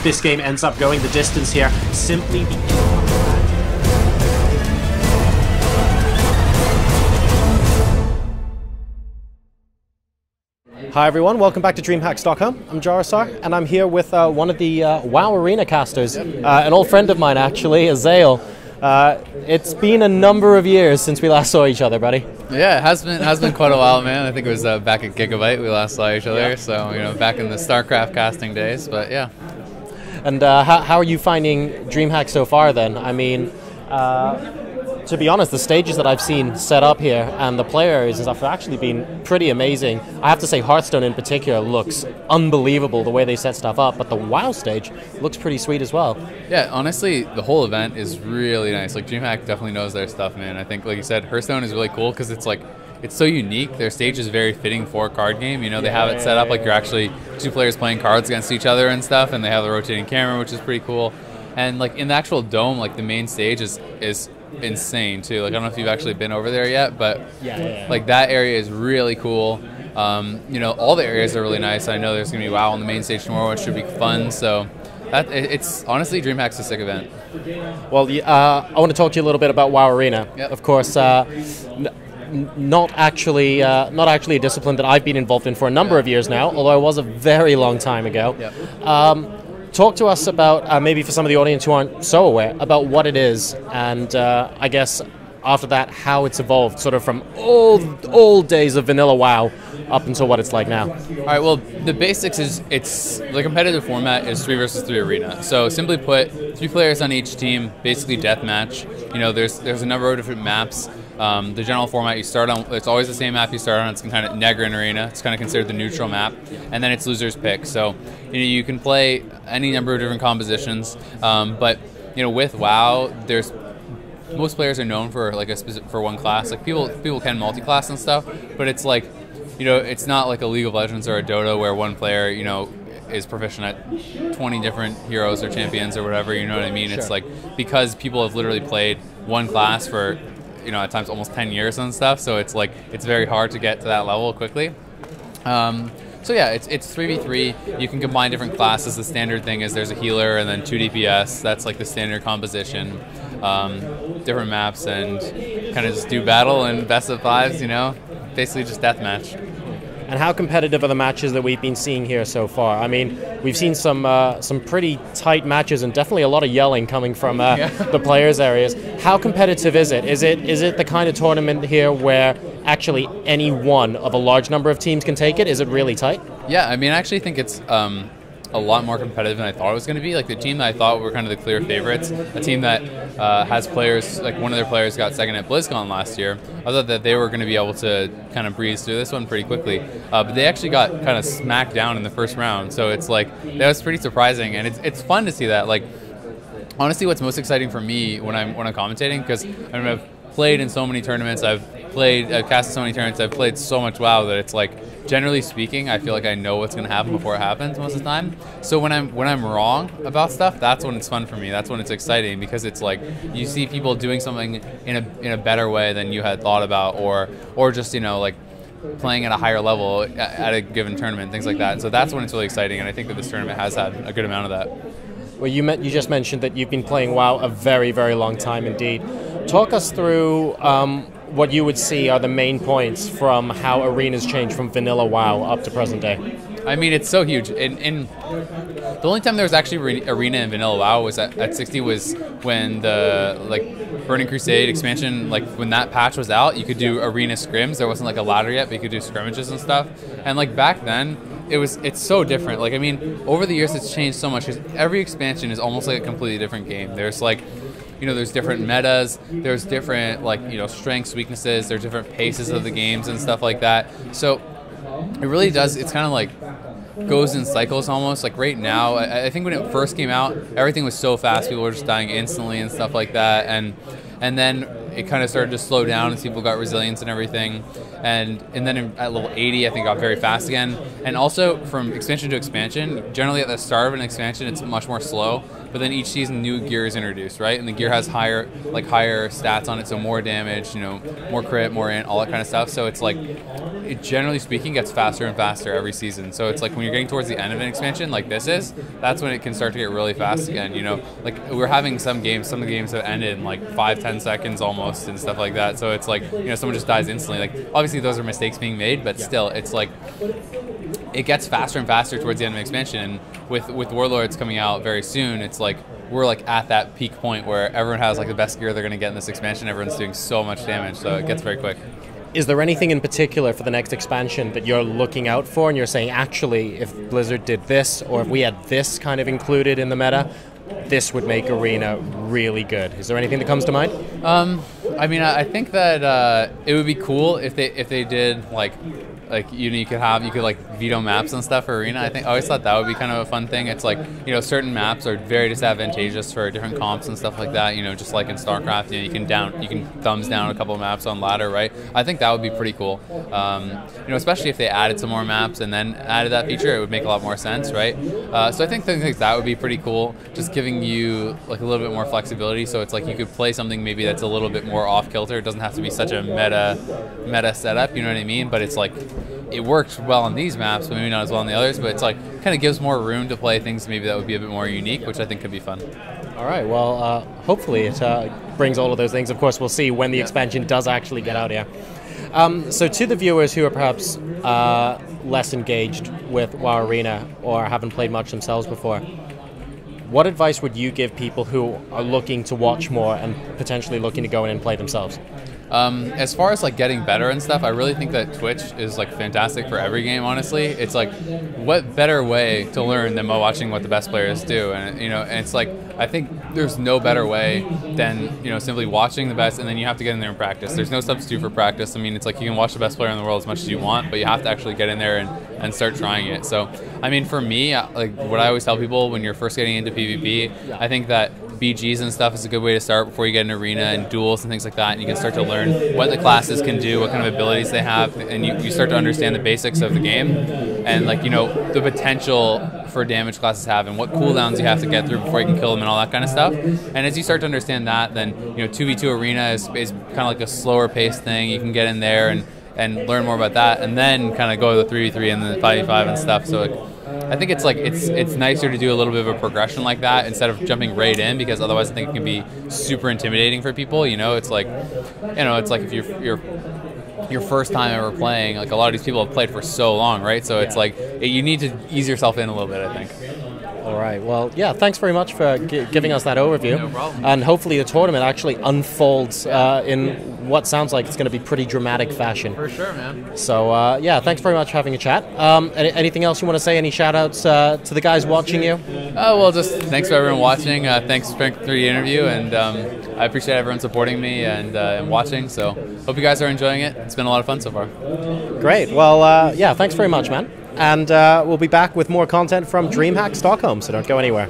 this game ends up going the distance here, simply because... Hi everyone, welcome back to DreamHack Stockholm. I'm JoRoSaR, and I'm here with one of the WoW Arena casters, an old friend of mine actually, Azael. It's been a number of years since we last saw each other, buddy. Yeah, it has been quite a while, man. I think it was back at Gigabyte we last saw each other, so back in the StarCraft casting days, but yeah. And how are you finding DreamHack so far then? I mean, to be honest, the stages that I've seen set up here and the players have actually been pretty amazing. I have to say Hearthstone in particular looks unbelievable the way they set stuff up, but the WoW stage looks pretty sweet as well. Yeah, honestly, the whole event is really nice. Like, DreamHack definitely knows their stuff, man. I think, like you said, Hearthstone is really cool because it's like, it's so unique. Their stage is very fitting for a card game. They have it set up like you're actually two players playing cards against each other and stuff, and they have the rotating camera, which is pretty cool. And like in the actual dome, like the main stage is insane too. Like I don't know if you've actually been over there yet, but like that area is really cool. All the areas are really nice. I know there's gonna be WoW on the main stage tomorrow, which should be fun. So it's honestly, DreamHack's a sick event. Well, I want to talk to you a little bit about WoW Arena. Yep. Of course, not actually a discipline that I've been involved in for a number of years now, although it was a very long time ago. Yep. Talk to us about, maybe for some of the audience who aren't so aware, about what it is, and I guess after that, how it's evolved, sort of from old days of vanilla WoW up until what it's like now. All right, well, the basics is, the competitive format is 3 versus 3 arena. So simply put, 3 players on each team, basically deathmatch. There's a number of different maps. The general format you start on, it's always the same map you start on. It's kind of Negrin Arena. It's kind of considered the neutral map, and then it's loser's pick. So you can play any number of different compositions, but with WoW, most players are known for like for one class. Like people can multi-class and stuff, but it's like it's not like a League of Legends or a Dota where one player is proficient at 20 different heroes or champions or whatever. You know what I mean? Sure. It's like because people have literally played one class for at times almost 10 years and stuff, so it's like it's very hard to get to that level quickly. So yeah, it's 3v3. You can combine different classes. The standard thing is there's a healer and then 2 DPS. That's like the standard composition. Different maps, and kind of just do battle and best of 5s, basically just deathmatch. And how competitive are the matches that we've been seeing here so far? I mean, we've seen some pretty tight matches and definitely a lot of yelling coming from the players' areas. How competitive is it? Is it the kind of tournament here where actually any one of a large number of teams can take it? Is it really tight? Yeah, I mean, I actually think it's a lot more competitive than I thought it was going to be. Like the team that I thought were kind of the clear favorites, a team that has players, like one of their players got second at BlizzCon last year. I thought that they were going to be able to kind of breeze through this one pretty quickly, but they actually got kind of smacked down in the first round. So it's like, that was pretty surprising, and it's fun to see that. Like, honestly, what's most exciting for me when I'm commentating, because I've played in so many tournaments, I've casted so many tournaments, I've played so much WoW that it's like, generally speaking, I feel like I know what's going to happen before it happens most of the time. So when I'm wrong about stuff, that's when it's fun for me. That's when it's exciting, because it's like you see people doing something in a better way than you had thought about, or just like playing at a higher level at a given tournament, things like that. And so that's when it's really exciting, and I think that this tournament has had a good amount of that. Well, you just mentioned that you've been playing WoW a very, very long time indeed. Talk us through what you would see are the main points from how arenas change from vanilla WoW up to present day. I mean, it's so huge. In the only time there was actually arena in vanilla WoW was at 60 was when the Burning Crusade expansion, when that patch was out, you could do arena scrims. There wasn't a ladder yet, but you could do scrimmages and stuff. And back then, it's so different. I mean, over the years it's changed so much, because every expansion is almost like a completely different game. There's there's different metas, there's different strengths, weaknesses, there's different paces of the games and stuff like that. So it really does, it's kind of goes in cycles almost. Right now, I think when it first came out, everything was so fast, people were just dying instantly and stuff like that, and then it kind of started to slow down as people got resilience and everything. And then at level 80, I think it got very fast again. And also from expansion to expansion, generally at the start of an expansion, it's much more slow. But then each season, new gear is introduced, right? And the gear has higher stats on it, so more damage, you know, more crit, more int, all that kind of stuff. So it's like, it generally speaking gets faster and faster every season. So it's like when you're getting towards the end of an expansion, like this is, that's when it can start to get really fast again. You know, like we're having some of the games have ended in like 5-10 seconds almost and stuff like that. So it's like, you know, someone just dies instantly. Like obviously those are mistakes being made, but still, it's like it gets faster and faster towards the end of an expansion. And with Warlords coming out very soon, it's like we're like at that peak point where everyone has like the best gear they're going to get in this expansion. Everyone's doing so much damage, so it gets very quick. Is there anything in particular for the next expansion that you're looking out for and you're saying, actually, if Blizzard did this, or if we had this kind of included in the meta, this would make Arena really good? Is there anything that comes to mind? I mean, I think that it would be cool if they did like you know, you could like veto maps and stuff for Arena. I always thought that would be kind of a fun thing. It's like, you know, certain maps are very disadvantageous for different comps and stuff like that. You know, just like in StarCraft, you know, you can thumbs down a couple of maps on ladder, right? I think that would be pretty cool. You know, especially if they added some more maps and then added that feature, it would make a lot more sense, right? So I think things like that would be pretty cool. Just giving you like a little bit more flexibility, so it's like you could play something maybe that's a little bit more off kilter. It doesn't have to be such a meta setup. You know what I mean? But it's like, it works well on these maps, but maybe not as well on the others, but it's like kind of gives more room to play things maybe that would be a bit more unique, which I think could be fun. All right, well, hopefully it brings all of those things. Of course, we'll see when the expansion does actually get out here. So to the viewers who are perhaps less engaged with WoW Arena or haven't played much themselves before, what advice would you give people who are looking to watch more and potentially looking to go in and play themselves? As far as like getting better and stuff, I really think that Twitch is like fantastic for every game, honestly. It's like, what better way to learn than by watching what the best players do? And you know, and it's like, I think there's no better way than, you know, simply watching the best, and then you have to get in there and practice. There's no substitute for practice. I mean, it's like you can watch the best player in the world as much as you want, but you have to actually get in there and start trying it. So, I mean, for me, like what I always tell people when you're first getting into PvP, I think that BGs and stuff is a good way to start before you get in arena and duels and things like that, and you can start to learn what the classes can do, what kind of abilities they have, and you start to understand the basics of the game and, like, you know, the potential for damage classes have and what cooldowns you have to get through before you can kill them and all that kind of stuff. And as you start to understand that, then, you know, 2v2 arena is kind of like a slower paced thing. You can get in there and learn more about that, and then kind of go to the 3v3 and then the 5v5 and stuff. So I think it's like it's nicer to do a little bit of a progression like that instead of jumping right in, because otherwise I think it can be super intimidating for people. You know, it's like, you know, it's like if you're your first time ever playing, like a lot of these people have played for so long, right? So it's like you need to ease yourself in a little bit, I think. All right. Well, yeah, thanks very much for giving us that overview. No problem. And hopefully the tournament actually unfolds in what sounds like it's going to be pretty dramatic fashion. For sure, man. So, yeah, thanks very much for having a chat. Anything else you want to say? Any shout-outs to the guys watching you? Oh, well, just thanks for everyone watching. Thanks for the interview, and I appreciate everyone supporting me and watching. So hope you guys are enjoying it. It's been a lot of fun so far. Great. Well, yeah, thanks very much, man. And we'll be back with more content from DreamHack Stockholm, so don't go anywhere.